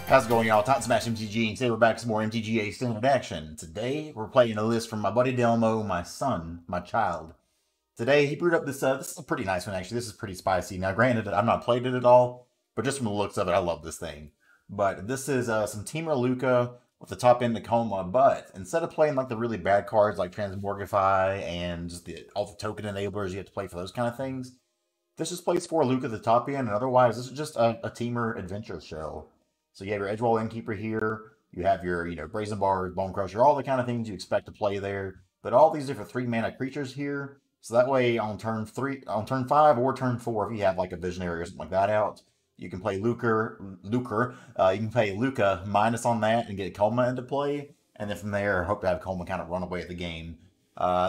How's it going, y'all? Top Smash MTG, and today we're back to some more MTGA Standard Action. Today, we're playing a list from my buddy Delmo, my son, my child. Today, he brewed up this, this is a pretty nice one, actually. This is pretty spicy. Now, granted, I've not played it at all, but just from the looks of it, I love this thing. But this is some Temur Lukka with the top end of Koma, but instead of playing like the really bad cards like Transmogrify and just the Ultra Token Enablers you have to play for those kind of things, this just plays for Lukka at the top end, and otherwise, this is just a Temur Adventures show. So you have your Edgewall Innkeeper here. You have your, Brazen Bars, Bone Crusher, all the kind of things you expect to play there. But all these different 3-mana creatures here. So that way on turn 5 or turn 4, if you have like a Visionary or something like that out, you can play you can play Lukka minus on that and get Koma into play. And then from there, hope to have Koma kind of run away at the game.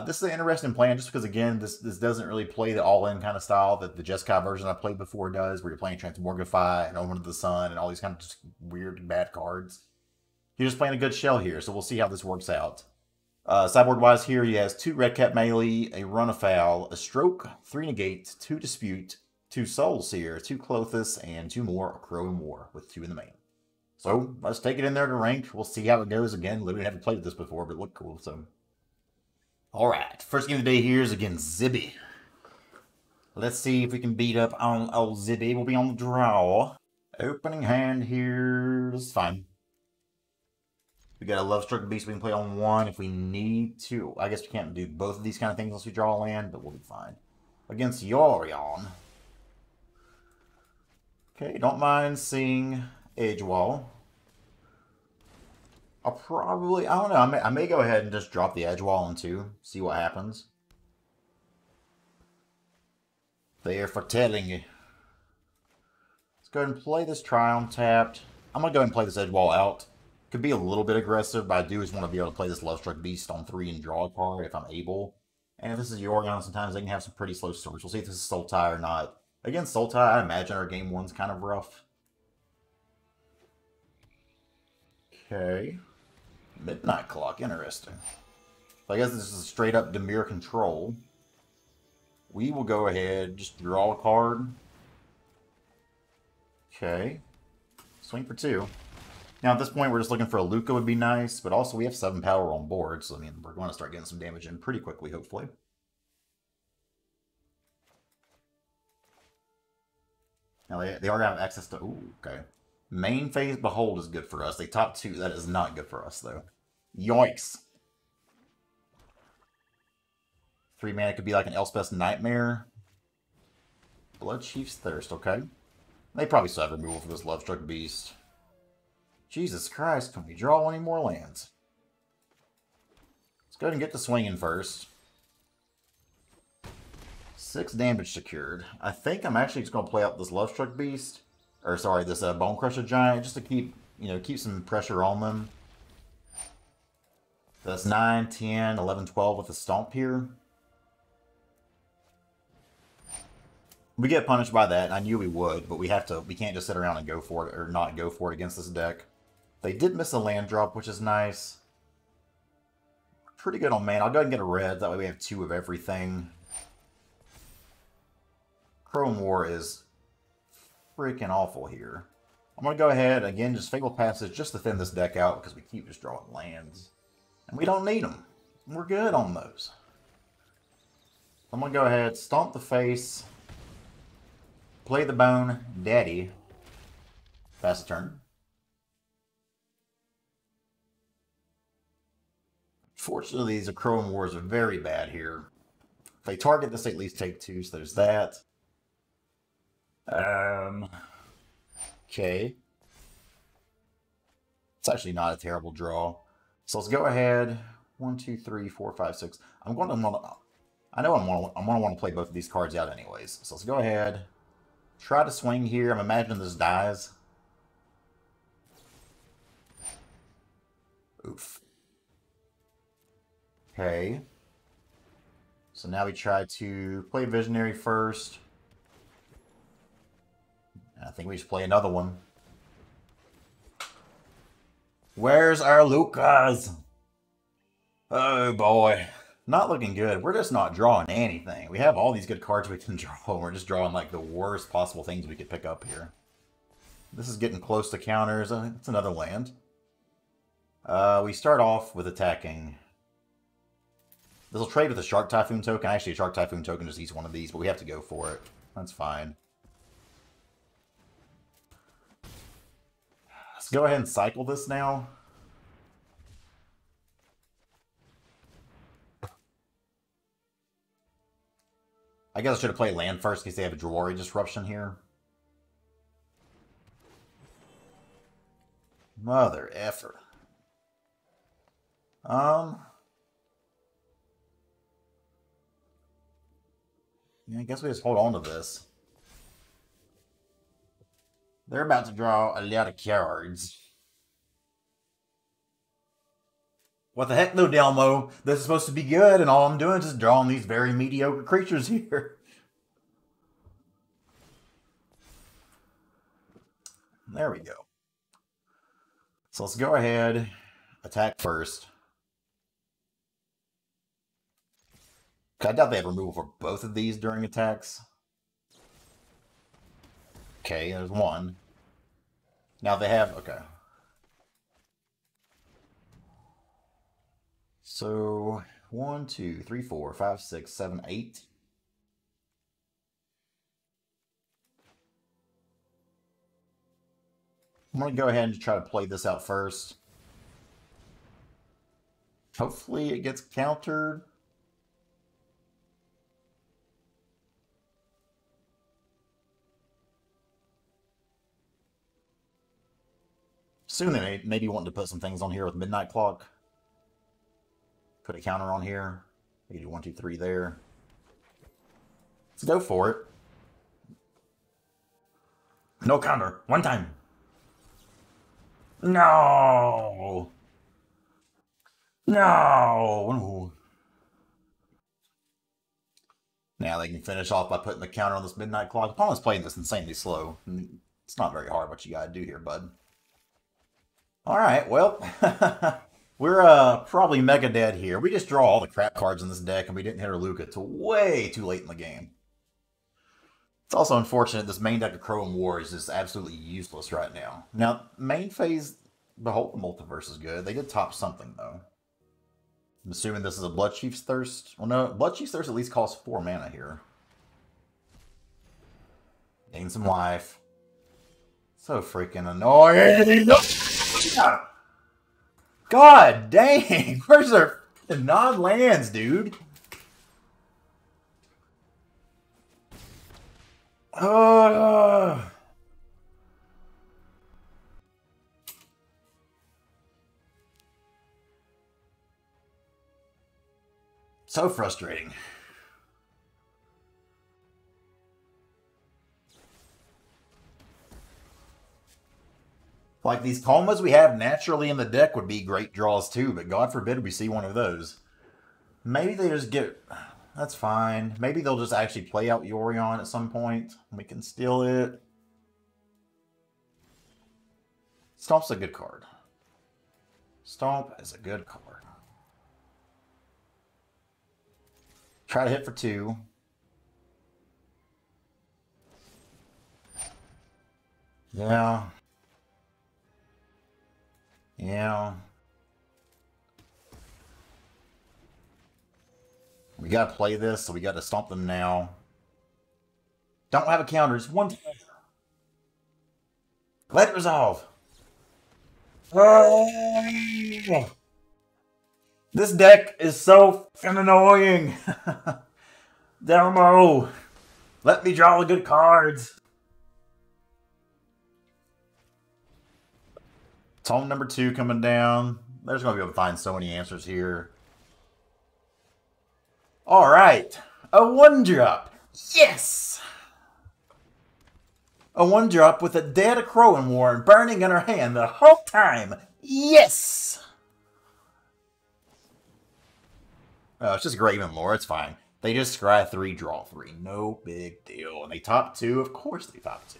This is an interesting plan just because, again, this doesn't really play the all-in kind of style that the Jeskai version I played before does, where you're playing Transmogrify and Omen of the Sun and all these kind of just weird, bad cards. You're just playing a good shell here, so we'll see how this works out. Sideboard-wise here, he has 2 Red Cap Melee, a Run Afoul, a Stroke, 3 Negate, 2 Dispute, 2 Soul Seer, 2 Clothis, and 2 more Crow and War, with 2 in the main. So, let's take it in there to ranked. We'll see how it goes. Again, literally haven't played this before, but it looked cool, so... Alright, first game of the day here is against Zibby. Let's see if we can beat up on old Zibby. We'll be on the draw. Opening hand here is fine. We got a Love Struck Beast we can play on 1 if we need to. I guess we can't do both of these kind of things unless we draw a land, but we'll be fine. Against Yorion. Okay, don't mind seeing Edgewall. I don't know, I may go ahead and just drop the Edgewall on 2, see what happens. There for telling you. Let's go ahead and play this Triumph tapped. I'm going to go ahead and play this Edgewall out. Could be a little bit aggressive, but I do just want to be able to play this Lovestruck Beast on 3 and draw a card if I'm able. And if this is Yorion, sometimes they can have some pretty slow starts. We'll see if this is Sultai or not. Against Sultai, I imagine our game 1's kind of rough. Okay. Midnight Clock, interesting. So I guess this is a straight up Dimir Control. We will go ahead, just draw a card. Okay. Swing for 2. Now at this point we're just looking for a Lukka would be nice, but also we have 7 power on board, so I mean we're going to start getting some damage in pretty quickly, hopefully. Now they are going to have access to... Ooh, okay. Main phase Behold is good for us. They top 2. That is not good for us, though. Yoinks. 3 mana could be like an Elspeth's Nightmare. Bloodchief's Thirst, okay. They probably still have removal for this Lovestruck Beast. Jesus Christ, can we draw any more lands? Let's go ahead and get the swinging first. 6 damage secured. I think I'm actually just going to play out this Lovestruck Beast. Or sorry, this Bone Crusher Giant, just to keep, keep some pressure on them. That's 9, 10, 11, 12 with a Stomp here. We get punished by that. I knew we would, but we can't just sit around and go for it, or not go for it against this deck. They did miss a land drop, which is nice. Pretty good on mana. I'll go ahead and get a red, that way we have 2 of everything. Crow War is freaking awful here. I'm going to go ahead, again, just Fabled Passage, just to thin this deck out, because we keep just drawing lands. And we don't need them. We're good on those. I'm going to go ahead, Stomp the Face, play the Bone Daddy, pass the turn. Fortunately, these Crow Wars are very bad here. If they target this, they at least take 2, so there's that. Okay. It's actually not a terrible draw. So let's go ahead. 1, 2, 3, 4, 5, 6. I know I'm gonna want to play both of these cards out anyways. So let's go ahead. Try to swing here. I'm imagining this dies. Oof. Okay. So now we try to play Visionary first. I think we should play another one. Where's our Lukkas? Oh boy. Not looking good. We're just not drawing anything. We have all these good cards we can draw. We're just drawing like the worst possible things we could pick up here. This is getting close to counters. It's another land. We start off with attacking. This will trade with a Shark Typhoon token. Actually, a Shark Typhoon token just eats one of these, but we have to go for it. That's fine. Let's go ahead and cycle this now. I guess I should have played land first in case they have a Drawari Disruption here. Mother effer. Yeah, I guess we just hold on to this. They're about to draw a lot of cards. What the heck, though, Delmo? This is supposed to be good, and all I'm doing is just drawing these very mediocre creatures here. There we go. So let's go ahead, attack first. I doubt they have removal for both of these during attacks. Okay, there's one. Now they have... Okay. So, 1, 2, 3, 4, 5, 6, 7, 8. I'm going to go ahead and try to play this out first. Hopefully it gets countered. Soon they may be wanting to put some things on here with Midnight Clock. Put a counter on here. We can do 1, 2, 3 there. Let's go for it. No counter. One time. No. No. Now they can finish off by putting the counter on this Midnight Clock. Opponent's playing this insanely slow. It's not very hard what you gotta do here, bud. Alright, well, we're probably mega dead here. We just draw all the crap cards in this deck, and we didn't hit our Lukka till way too late in the game. It's also unfortunate this main deck of Crow and War is just absolutely useless right now. Now, main phase, Behold the Multiverse is good. They did top something, though. I'm assuming this is a Bloodchief's Thirst. Well, no, Bloodchief's Thirst at least costs 4 mana here. Gain some life. So freaking annoying. God dang! Where's our non-lands, dude? So frustrating. Like, these Komas we have naturally in the deck would be great draws too, but God forbid we see one of those. Maybe they just get... That's fine. Maybe they'll just actually play out Yorion at some point. We can steal it. Stomp's a good card. Stomp is a good card. Try to hit for 2. Yeah. Yeah. We gotta play this, so we gotta stomp them now. Don't have a counter, just one time. Let it resolve. This deck is so annoying. Delmo, let me draw the good cards. Tome number 2 coming down. There's going to be able to find so many answers here. Alright. A 1-drop. Yes! A 1-drop with a dead Crow and War burning in her hand the whole time. Yes! Oh, it's just Graven Lore. It's fine. They just scry 3, draw 3. No big deal. And they top 2. Of course they top 2.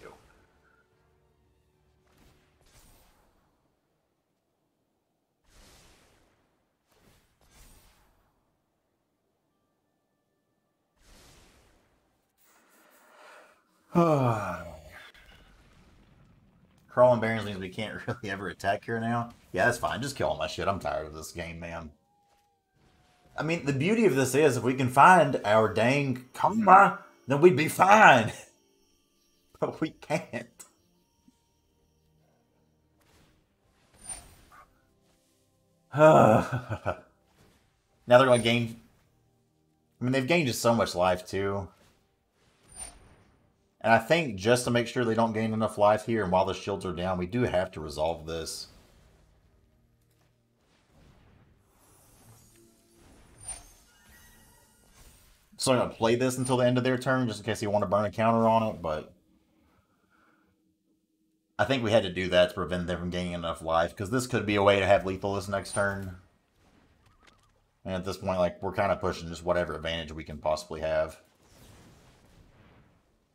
Crawling barriers means we can't really ever attack here now. Yeah, that's fine. Just kill all my shit. I'm tired of this game, man. I mean, the beauty of this is if we can find our dang Koma, then we'd be fine. But we can't. Now they're going to gain... I mean, they've gained just so much life, too. And I think just to make sure they don't gain enough life here, and while the shields are down, we do have to resolve this. So I'm going to play this until the end of their turn, just in case you want to burn a counter on it, but... I think we had to do that to prevent them from gaining enough life, because this could be a way to have lethal this next turn. And at this point, like, we're kind of pushing just whatever advantage we can possibly have.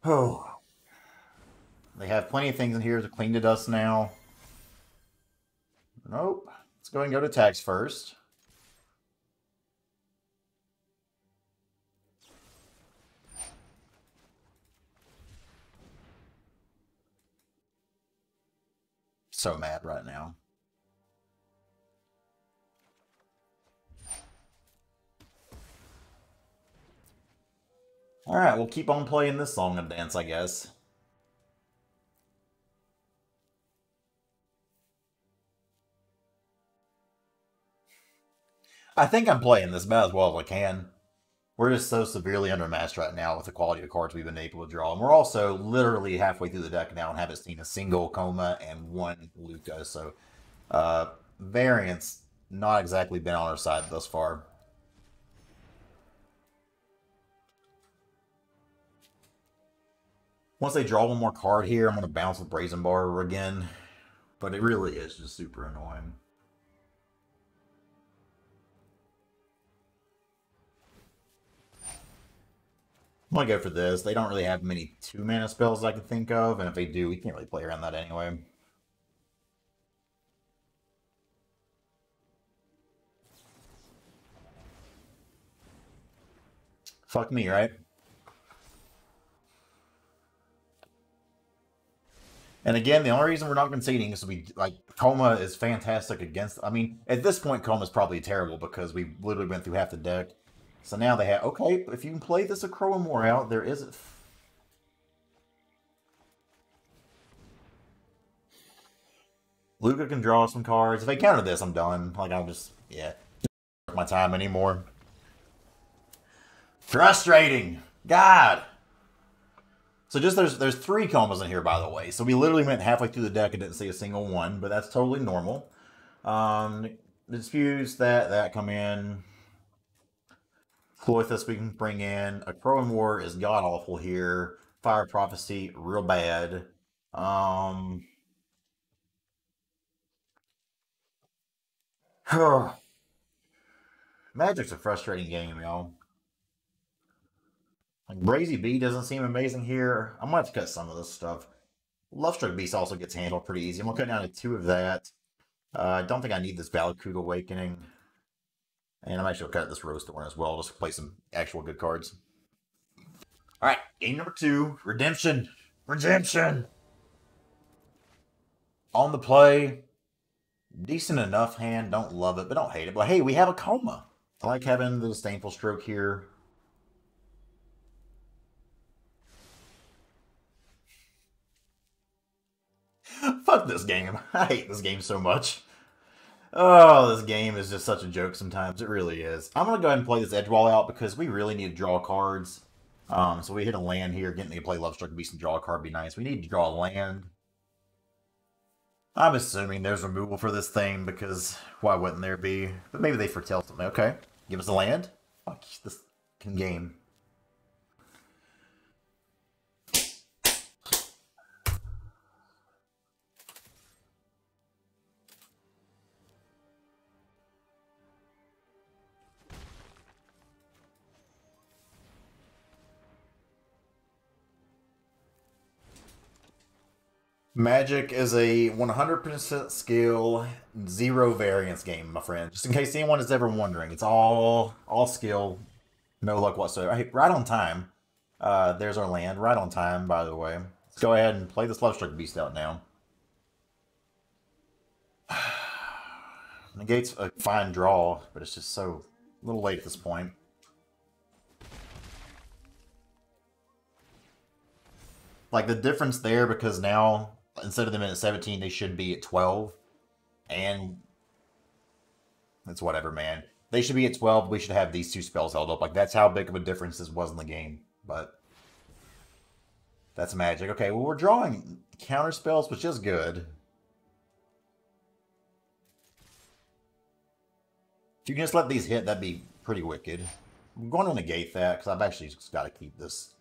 Oh. They have plenty of things in here to clean to dust now. Nope. Let's go ahead and go to attacks first. So mad right now. Alright, we'll keep on playing this song and dance, I guess. I think I'm playing this about as well as I can. We're just so severely undermatched right now with the quality of cards we've been able to draw. And we're also literally halfway through the deck now and haven't seen a single Koma and one Lukka. So, variance not exactly been on our side thus far. Once they draw one more card here, I'm going to bounce with Brazen Bar again. But it really is just super annoying. I'm going to go for this. They don't really have many 2-mana spells I can think of. And if they do, we can't really play around that anyway. Fuck me, right? And again, the only reason we're not conceding is Koma is fantastic against... I mean, at this point, Koma's probably terrible because we literally went through half the deck. So now they have... Okay, if you can play this Akroa more out, there is... Lukka can draw some cards. If I counter this, I'm done. Like, I'm just... Yeah. Don't my time anymore. Frustrating! God! So just there's 3 Komas in here, by the way. So we literally went halfway through the deck and didn't see a single one, but that's totally normal. Disputes, that come in. Cloithus we can bring in. A Crow and War is god-awful here. Fire Prophecy, real bad. Magic's a frustrating game, y'all. Like, Brazy Bee doesn't seem amazing here. I'm going to have to cut some of this stuff. Lovestruck Beast also gets handled pretty easy. I'm going to cut down to 2 of that. I don't think I need this Valakut Awakening. And I'm actually going to cut this Rose Thorn as well, just to play some actual good cards. Alright, game number 2. Redemption. Redemption! On the play. Decent enough hand. Don't love it, but don't hate it. But hey, we have a Koma. I like having the Disdainful Stroke here. Fuck this game. I hate this game so much. Oh, this game is just such a joke sometimes. It really is. I'm going to go ahead and play this Edgewall out because we really need to draw cards. So we hit a land here. Getting to play Lovestruck Beast and draw a card would be nice. We need to draw a land. I'm assuming there's removal for this thing because why wouldn't there be? But maybe they foretell something. Okay. Give us a land. Fuck this game. Magic is a 100% skill, 0 variance game, my friend. Just in case anyone is ever wondering, it's all skill, no luck whatsoever. Right on time. There's our land, right on time, by the way. Let's go ahead and play this Lovestruck Beast out now. Negate's a fine draw, but it's just so a little late at this point. Like, the difference there, because now, instead of them at 17, they should be at 12. And it's whatever, man. They should be at 12. We should have these two spells held up. Like, that's how big of a difference this was in the game. But that's magic. Okay, well, we're drawing counter spells, which is good. If you can just let these hit, that'd be pretty wicked. I'm going to negate that, because I've actually just got to keep this.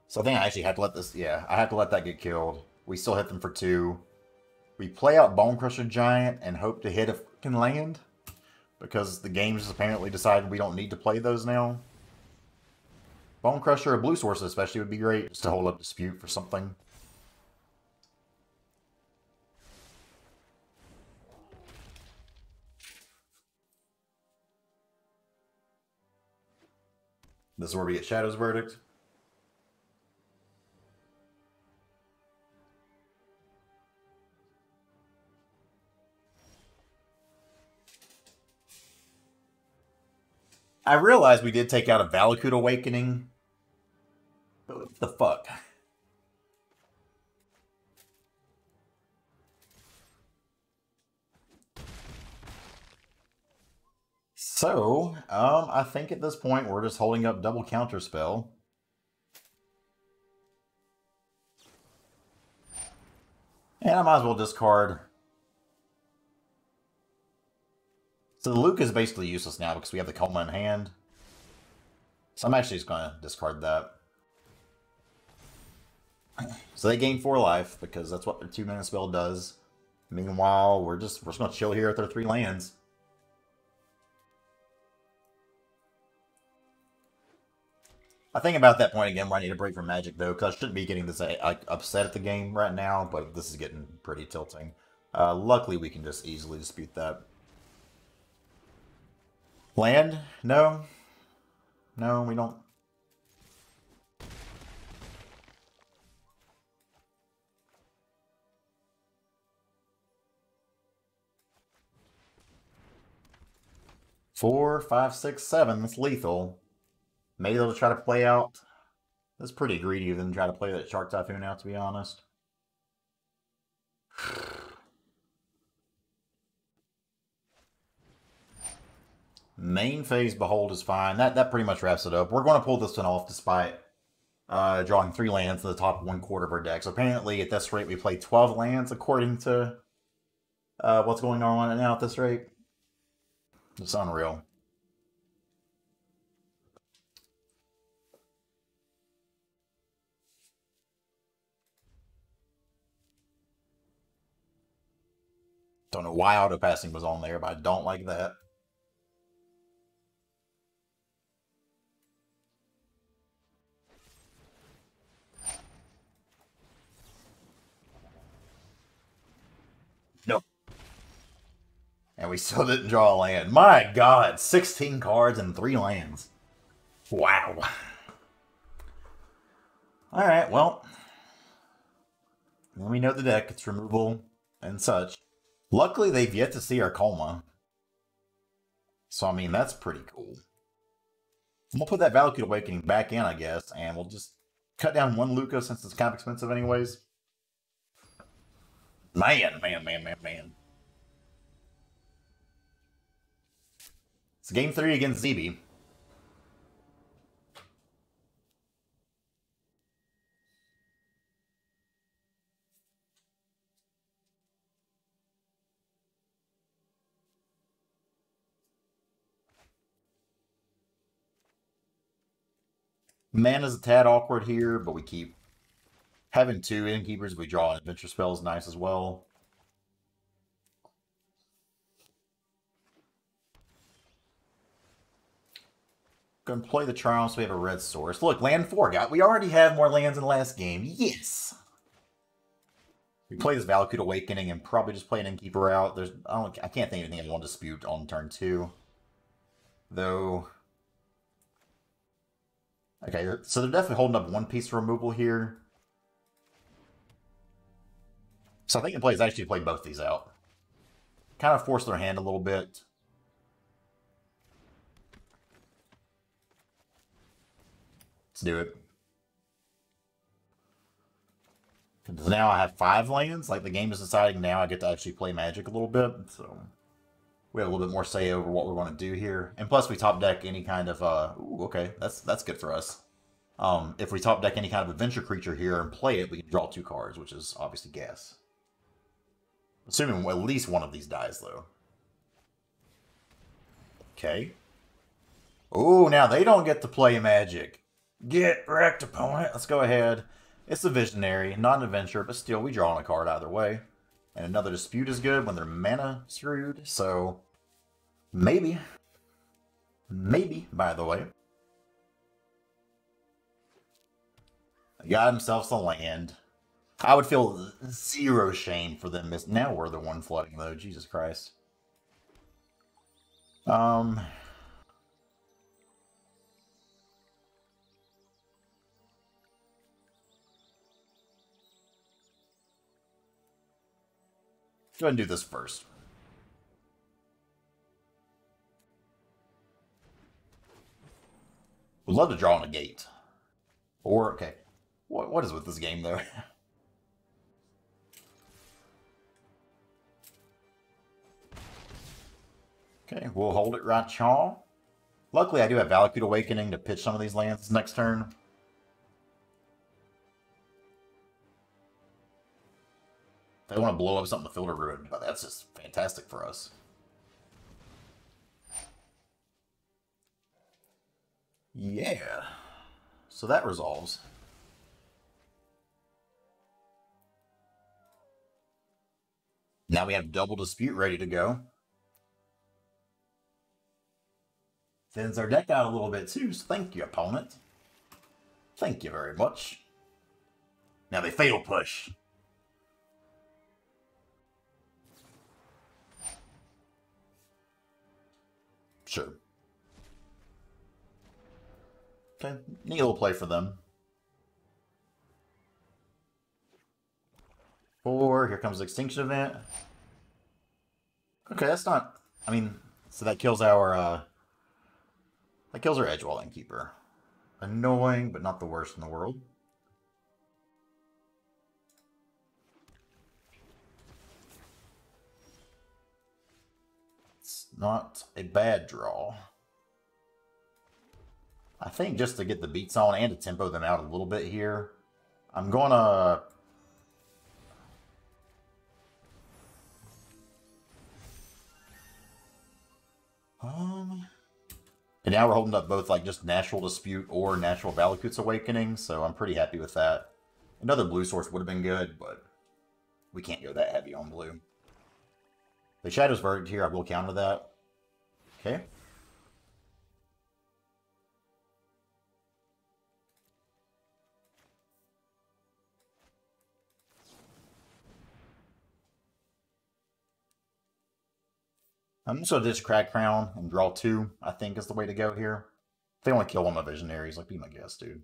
So I think I actually had to let this, yeah, I had to let that get killed. We still hit them for 2. We play out Bone Crusher Giant and hope to hit a fucking land, because the game's apparently decided we don't need to play those now. Bone Crusher or Blue Source especially would be great, just to hold up Dispute for something. This is where we get Shadow's Verdict. I realized we did take out a Valakut Awakening. But what the fuck? So, I think at this point we're just holding up double counter spell. And I might as well discard. So the Lukka is basically useless now because we have the Koma in hand. So I'm actually just going to discard that. So they gain 4 life because that's what their 2-mana spell does. Meanwhile, we're just going to chill here at their 3 lands. I think about that point again where I need a break from Magic, though, because I shouldn't be getting this upset at the game right now, but this is getting pretty tilting. Luckily, we can just easily dispute that. Land? No. No, we don't. Four, five, six, seven. That's lethal. Maybe they'll try to play out. That's pretty greedy of them to try to play that Shark Typhoon out, to be honest. Main phase Behold is fine. That pretty much wraps it up. We're going to pull this one off despite drawing 3 lands in the top 1/4 of our deck. So apparently at this rate we play 12 lands according to what's going on right now at this rate. It's unreal. Don't know why auto passing was on there, but I don't like that. Nope. And we still didn't draw a land. My god, 16 cards and 3 lands. Wow. Alright, well. Let me know the deck. It's removal and such. Luckily, they've yet to see our Koma. So, I mean, that's pretty cool. We'll put that Valakut Awakening back in, I guess, and we'll just cut down 1 Lukka since it's kind of expensive anyways. Man. It's game 3 against ZB. Mana's a tad awkward here, but we keep having 2 Innkeepers. If we draw an Adventure spell is nice as well. Gonna play the Triumph so we have a red source. Look, land 4 we already have more lands in the last game. Yes! We play this Valakut Awakening and probably just play an Innkeeper out. I can't think of anything I want to dispute on turn 2. Though. Okay, so they're definitely holding up one piece of removal here. So I think the play is actually to play both these out. Kind of force their hand a little bit. Let's do it. Because now I have 5 lands. Like, the game is deciding now I get to actually play Magic a little bit. So we have a little bit more say over what we want to do here. And plus we top deck any kind of... Ooh, okay, that's good for us. If we top deck any kind of adventure creature here and play it, we can draw 2 cards, which is obviously gas. Assuming at least one of these dies, though. Okay. Oh, now they don't get to play Magic. Get wrecked, opponent. Let's go ahead. It's a Visionary, not an adventure, but still, we draw on a card either way. And another Dispute is good when they're mana screwed, so... Maybe. Maybe, by the way. Got himself some land. I would feel 0 shame for them missing. Now we're the one flooding, though. Jesus Christ. Go ahead and do this first. Would love to draw on a gate. Or, okay. What is with this game, though? Okay, we'll hold it right, chaw. Luckily, I do have Valakut Awakening to pitch some of these lands next turn. They want to blow up something to Filter Ruin, but that's just fantastic for us. Yeah. So that resolves. Now we have Double Dispute ready to go. Thins our deck out a little bit too, so thank you, opponent. Thank you very much. Now they Fatal Push. Sure. Okay, neat little play for them. 4, here comes the Extinction Event. Okay, that's not... I mean, so that kills our, that kills our Edgewall Innkeeper. Annoying, but not the worst in the world. It's not a bad draw. I think just to get the beats on and to tempo them out a little bit here, I'm gonna... And now we're holding up both like just Natural Dispute or Natural Valakut's Awakening, so I'm pretty happy with that. Another blue source would have been good, but we can't go that heavy on blue. The Shadow's Verdict here, I will counter that. Okay. I'm just going to ditch Crack Crown and draw 2, I think is the way to go here. If they want to kill one of my Visionaries, like, be my guest, dude.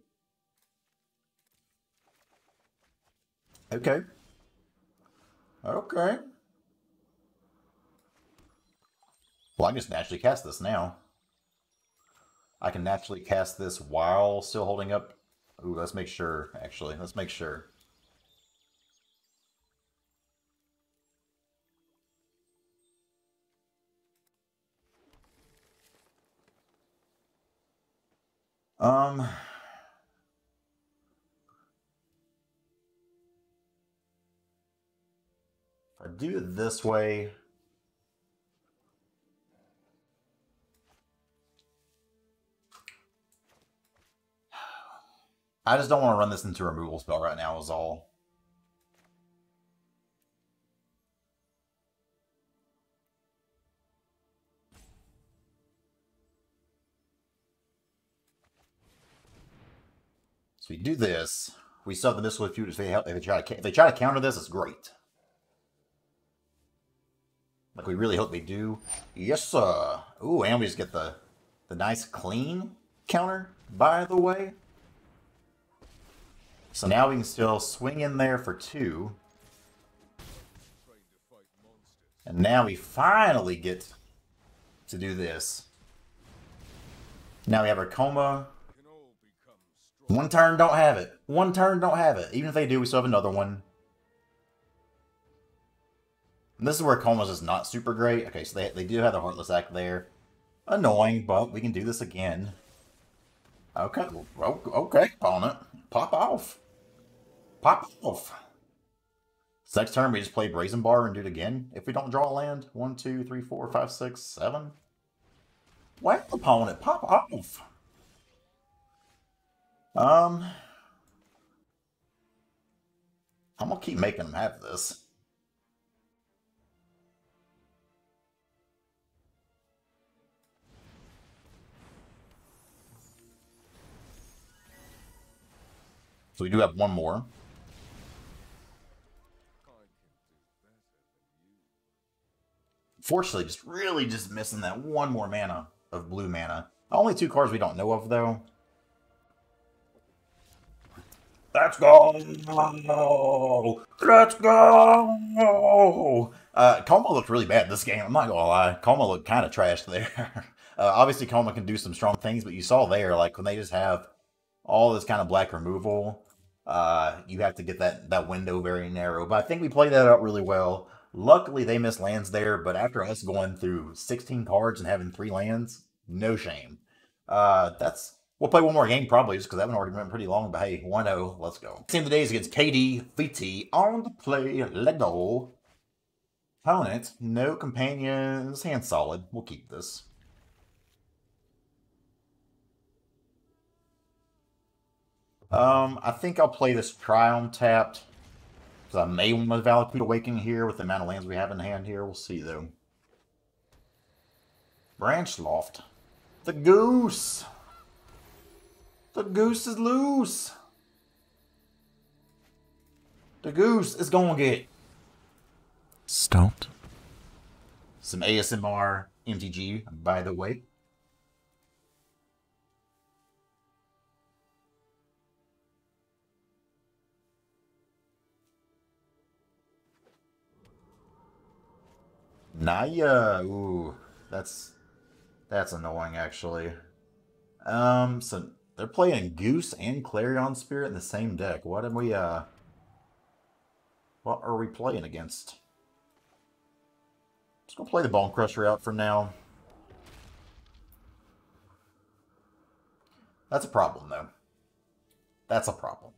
Okay. Okay. Well, I can just naturally cast this now. I can naturally cast this while still holding up... Ooh, let's make sure, actually. Let's make sure. If I do it this way... I just don't want to run this into a removal spell right now is all. So we do this. We still have the missile if they try to counter this, it's great. Like we really hope they do. Yes, sir. Ooh, and we just get the nice clean counter, by the way. So now we can still swing in there for 2. And now we finally get to do this. Now we have our Koma. 1 turn, don't have it. 1 turn, don't have it. Even if they do, we still have another one. And this is where Koma's is not super great. Okay, so they do have the Heartless Act there. Annoying, but we can do this again. Okay, okay, opponent. Pop off. Pop off. So next turn, we just play Brazen Bar and do it again. If we don't draw a land, 1, 2, 3, 4, 5, 6, 7. Well, opponent, pop off. I'm gonna keep making them have this. So we do have 1 more. Fortunately, just missing that 1 more mana of blue mana. Only 2 cards we don't know of, though. Let's go! Let's go! Koma looked really bad this game. I'm not gonna lie. Koma looked kind of trashed there. Obviously, Koma can do some strong things, but you saw there, like, when they just have all this kind of black removal, you have to get that window very narrow. But I think we played that out really well. Luckily, they missed lands there, but after us going through 16 cards and having 3 lands, no shame. We'll play 1 more game probably, just because that one already went pretty long, but hey, 1-0, let's go. Team today is against KD VT on the play, Lego. Opponent, no companions, hand solid. We'll keep this. I think I'll play this Triumph tapped. Because I may want to Valakut Awakening here with the amount of lands we have in hand here. We'll see, though. Branch Loft. The goose! The goose is loose! The goose is gonna get stumped. Some ASMR MTG, by the way. Naya, ooh, that's annoying actually. So they're playing Goose and Clarion Spirit in the same deck. What are we playing against? Just gonna play the Bone Crusher out for now. That's a problem though. That's a problem.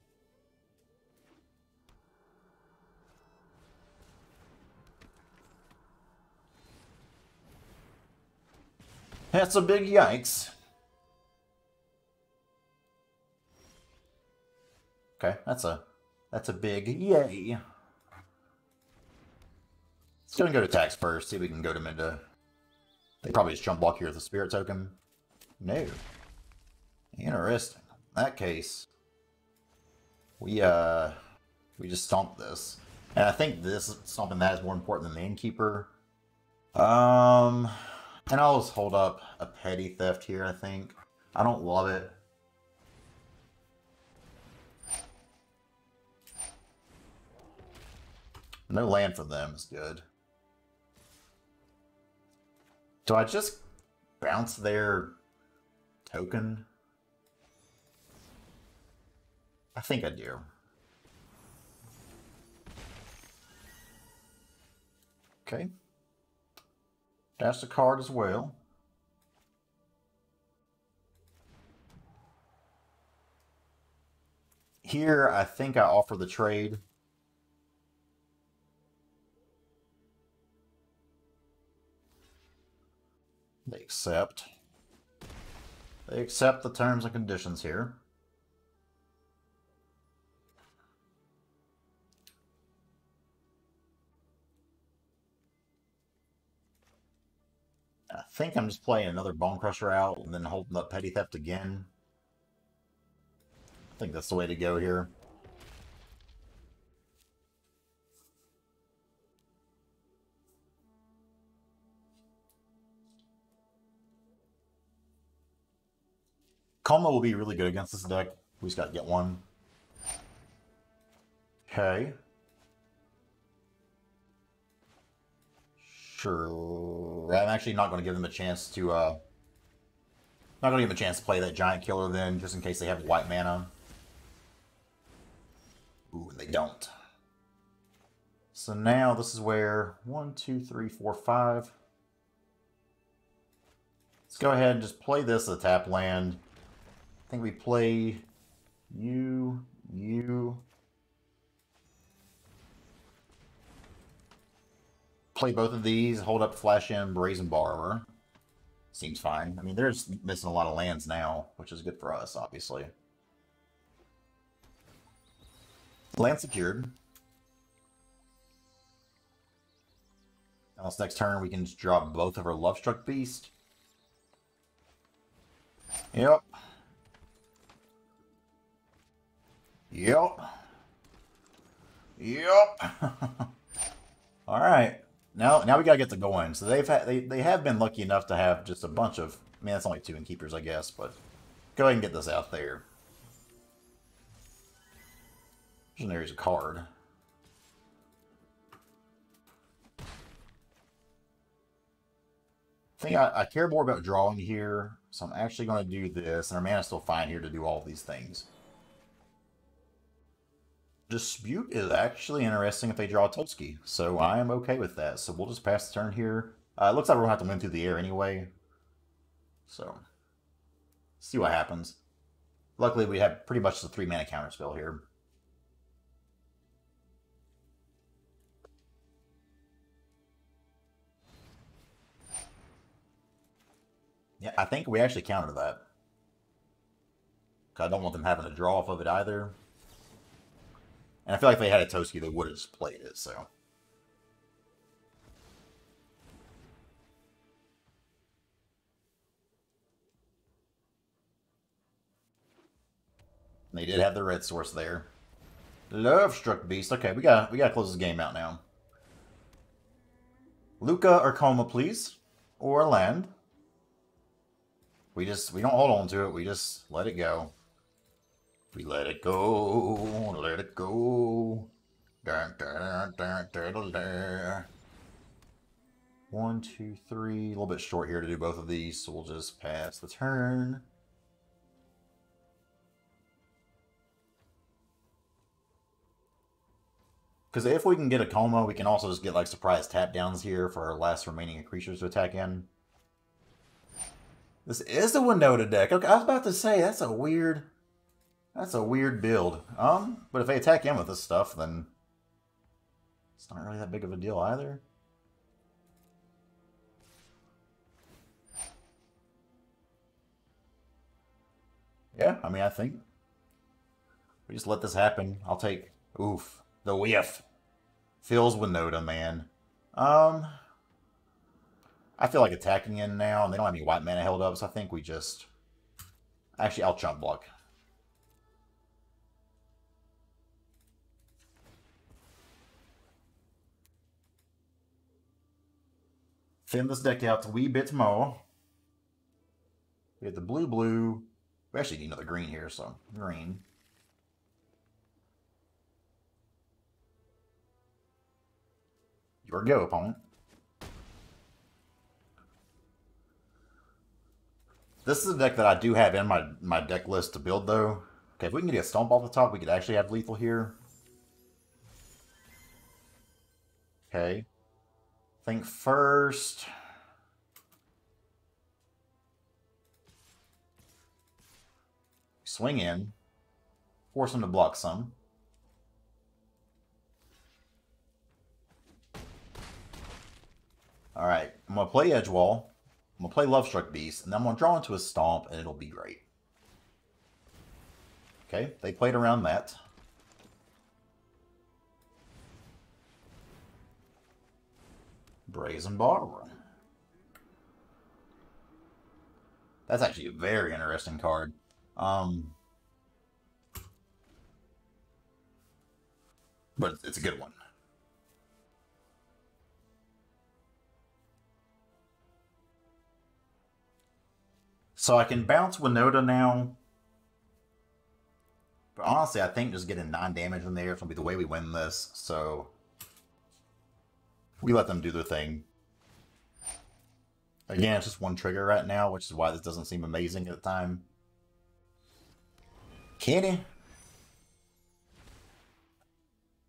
That's a big yikes. Okay, that's a big yay. Let's go and go to attacks first, see if we can go to mid to... They probably just jump block here with the spirit token. No. Interesting. In that case, we just stomp this. And I think this stomping that is more important than the Innkeeper. And I'll just hold up a Petty Theft here, I think. I don't love it. No land for them is good. Do I just bounce their token? I think I do. Okay. Dash the card as well. Here, I think I offer the trade. They accept. They accept the terms and conditions here. I think I'm just playing another Bone Crusher out and then holding up Petty Theft again. think that's the way to go here. Koma will be really good against this deck. We just gotta get one. Okay. Sure. I'm actually not going to give them a chance to, not going to give them a chance to play that giant killer then, just in case they have white mana. Ooh, and they don't. So now this is where 1, 2, 3, 4, 5. Let's go ahead and just play this as a tap land. I think we play you. Play both of these, hold up, flash in, Brazen Borrower. Seems fine. I mean, they're just missing a lot of lands now, which is good for us, obviously. Land secured. Now this next turn, we can just drop both of our Lovestruck Beast. Yep. All right. Now we gotta get to going. So they have been lucky enough to have just a bunch of. I mean, that's only 2 Innkeepers, I guess, but go ahead and get this out there. There's a card. I think I care more about drawing here, so I'm actually going to do this, and our mana's still fine here to do all of these things. Dispute is actually interesting if they draw a Toski, so I am okay with that. So we'll just pass the turn here. It looks like we're going to have to win through the air anyway. So, see what happens. Luckily, we have pretty much the 3-mana counterspell here. Yeah, I think we actually countered that. I don't want them having to draw off of it either. And I feel like if they had a Toski, they would have just played it, so. They did have the red source there. Lovestruck Beast. Okay, we gotta close this game out now. Lukka or Koma, please. Or land. We don't hold on to it, we just let it go. We let it go, let it go. Dun, dun, dun, dun, dun, dun. 1, 2, 3. A little bit short here to do both of these, so we'll just pass the turn. Because if we can get a Koma, we can also just get like surprise tap downs here for our last remaining creatures to attack in. This is a Winota deck. Okay, I was about to say that's a weird build. But if they attack in with this stuff, then it's not really that big of a deal either. Yeah, I mean, I think we just let this happen. I'll take oof the whiff. Feels Winota, man. I feel like attacking in now, and they don't have any white mana held up, so I think we just... Actually, I'll chump block. Thin this deck out a wee bit more. We have the blue. We actually need another green here, so green. Your go, opponent. This is a deck that I do have in my deck list to build, though. Okay, if we can get a Stomp off the top, we could actually have lethal here. Okay. Think first. Swing in. Force him to block some. Alright, I'm going to play Edgewall. I'm going to play Lovestruck Beast, and then I'm going to draw into a Stomp, and it'll be great. Okay, they played around that. Brazen Borrower. That's actually a very interesting card. but it's a good one. So I can bounce Winota now. But honestly, I think just getting 9 damage in there is going to be the way we win this. So we let them do their thing. Again, it's just one trigger right now, which is why this doesn't seem amazing at the time. Kenny.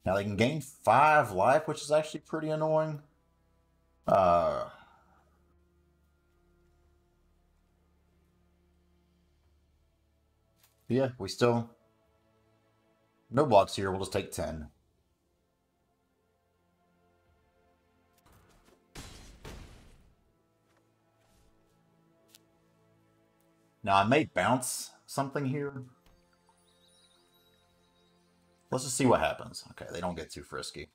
Now they can gain 5 life, which is actually pretty annoying. Yeah, we still... No blocks here, we'll just take 10. Now I may bounce something here. Let's just see what happens. Okay, they don't get too frisky.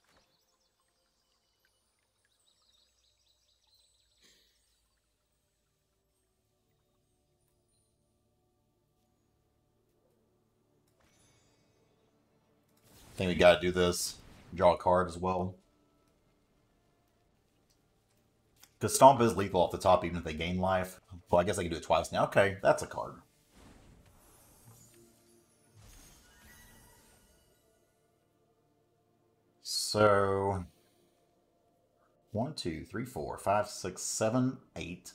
I think we gotta do this. Draw a card as well. Because Stomp is lethal off the top even if they gain life. Well, I guess I can do it twice now. Okay, that's a card. So... 1, 2, 3, 4, 5, 6, 7, 8.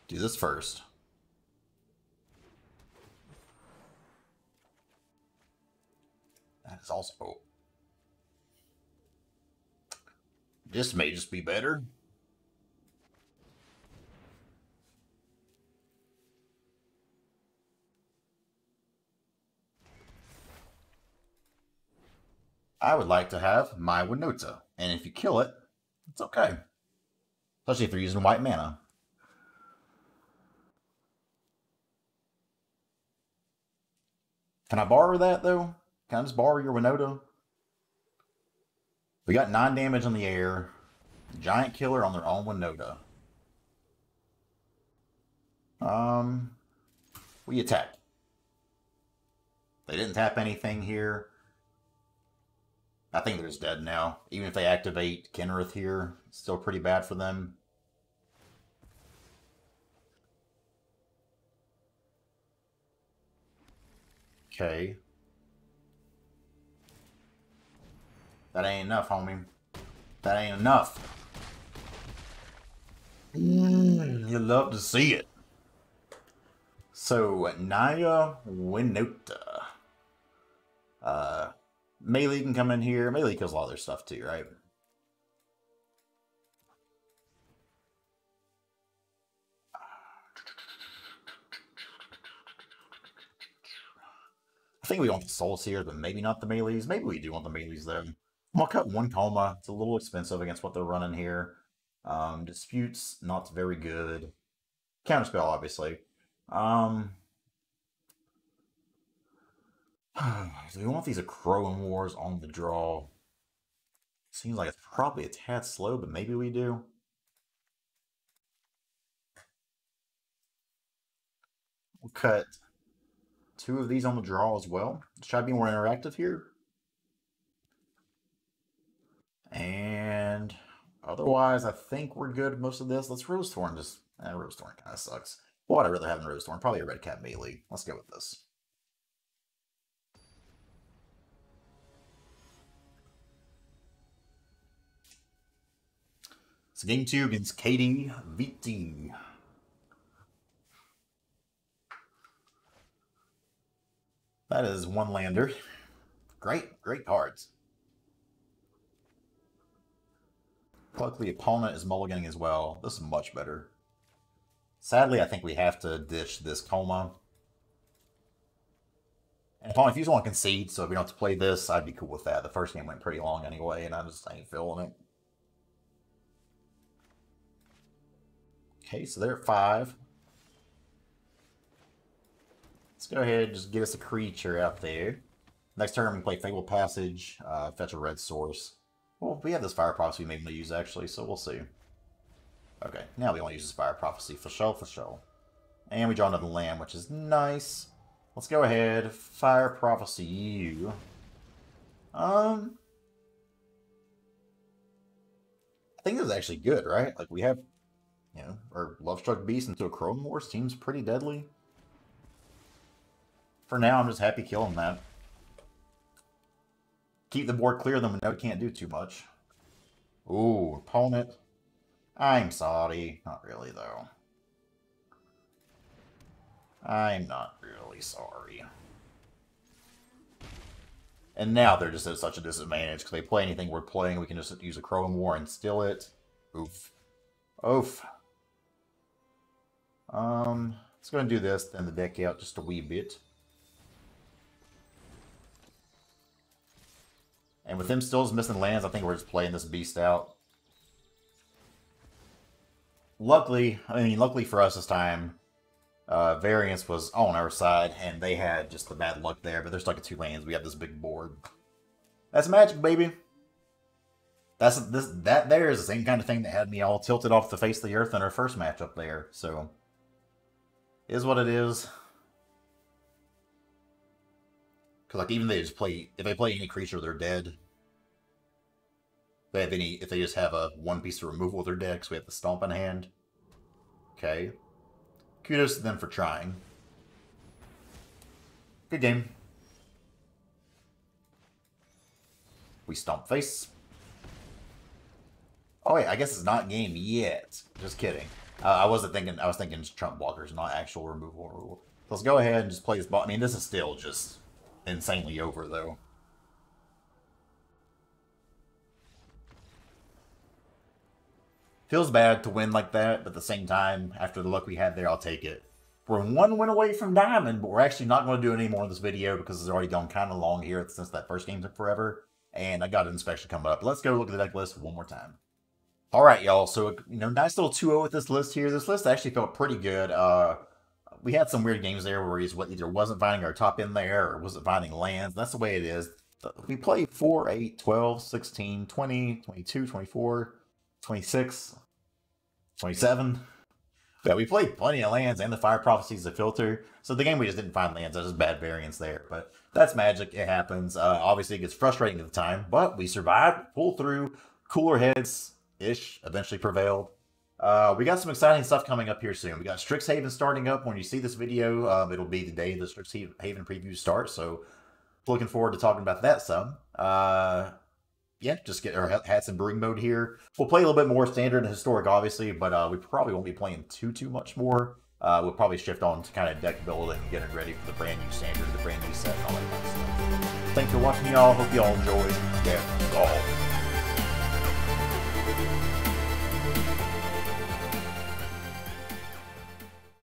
Do this first. That is also... Oh. This may just be better. I would like to have my Winota, and if you kill it, it's okay. Especially if you're using white mana. Can I borrow that, though? Can I just borrow your Winota? We got 9 damage on the air. Giant killer on their own Winota. We attack. They didn't tap anything here. I think they're just dead now. Even if they activate Kenrith here, it's still pretty bad for them. Okay. That ain't enough, homie. That ain't enough. You love to see it. So, Naya Winota. Melee can come in here. Melee kills a lot of their stuff too, right? I think we want the Soul Seers, but maybe not the Melees. Maybe we do want the Melees, though. I'm going to cut 1 Koma. It's a little expensive against what they're running here. Disputes, not very good. Counterspell, obviously. Do we want these Crowing Wars on the draw? Seems like it's probably a tad slow, but maybe we do. We'll cut 2 of these on the draw as well. Let's try to be more interactive here. And otherwise, I think we're good with most of this. Let's Rose Thorn just... Rose Thorn kind of sucks. What would I rather have than Rose Thorn? Probably a Red Cat Melee. Let's go with this. So game 2 against Katie VT. That is 1 lander. Great, great cards. Luckily, opponent is mulliganing as well. This is much better. Sadly, I think we have to ditch this Koma. And opponent, if you just want to concede, so if we don't have to play this, I'd be cool with that. The first game went pretty long anyway, and I just ain't feeling it. Okay, so they're at 5. Let's go ahead and just get us a creature out there. Next turn, we can play Fable Passage, fetch a red source. Well, we have this Fire Prophecy we may want to use, actually, so we'll see. Okay, now we want to use this Fire Prophecy for sure, for sure. And we draw another land, which is nice. Let's go ahead. Fire Prophecy you. I think this is actually good, right? Like, we have, you know, our Love-Struck Beast into a Chrome War seems pretty deadly. For now, I'm just happy killing that. Keep the board clear, then we know we can't do too much. Ooh, opponent. I'm sorry. Not really, though. I'm not really sorry. And now they're just at such a disadvantage, because they play anything worth playing, we can just use a Chrome War and steal it. Oof. Oof. Let's go and do this, then the deck out just a wee bit. And with them still missing lands, I think we're just playing this beast out. Luckily for us this time, Variance was on our side, and they had just the bad luck there, but they're stuck at 2 lands. We have this big board. That's Magic, baby. That there is the same kind of thing that had me all tilted off the face of the earth in our first matchup there, so it is what it is. Because, like, even if they play any creature, they're dead. If they just have a 1 piece of removal, they're dead, because we have the Stomp in hand. Okay. Kudos to them for trying. Good game. We Stomp face. Oh wait, I guess it's not game yet. Just kidding. I was thinking Trump blockers, not actual removal rule. Let's go ahead and just play this ball. I mean, this is still just insanely over, though. Feels bad to win like that, but at the same time, after the luck we had there, I'll take it. We're 1 win away from Diamond, but we're actually not going to do any more in this video because it's already gone kind of long here since that first game took forever. And I got an inspection coming up. Let's go look at the deck list one more time. Alright, y'all. So, you know, nice little 2-0 with this list here. This list actually felt pretty good. We had some weird games there where he either wasn't finding our top in there or wasn't finding lands. That's the way it is. We play 4, 8, 12, 16, 20, 22, 24... 26, 27. Yeah, we played plenty of lands and the Fire Prophecy is a filter. So the game we just didn't find lands. That's just bad variance there. But that's Magic. It happens. Obviously, it gets frustrating at the time. But we survived, pulled through. Cooler heads-ish eventually prevailed. We got some exciting stuff coming up here soon. We got Strixhaven starting up. When you see this video, it'll be the day the Strixhaven preview starts. So looking forward to talking about that some. Yeah, just get our hats in brewing mode here. We'll play a little bit more standard and historic, obviously, but we probably won't be playing too much more. We'll probably shift on to kind of deck building and getting ready for the brand new standard, the brand new set, and all that kind of stuff. Thanks for watching, y'all. Hope y'all enjoyed. Yeah, all.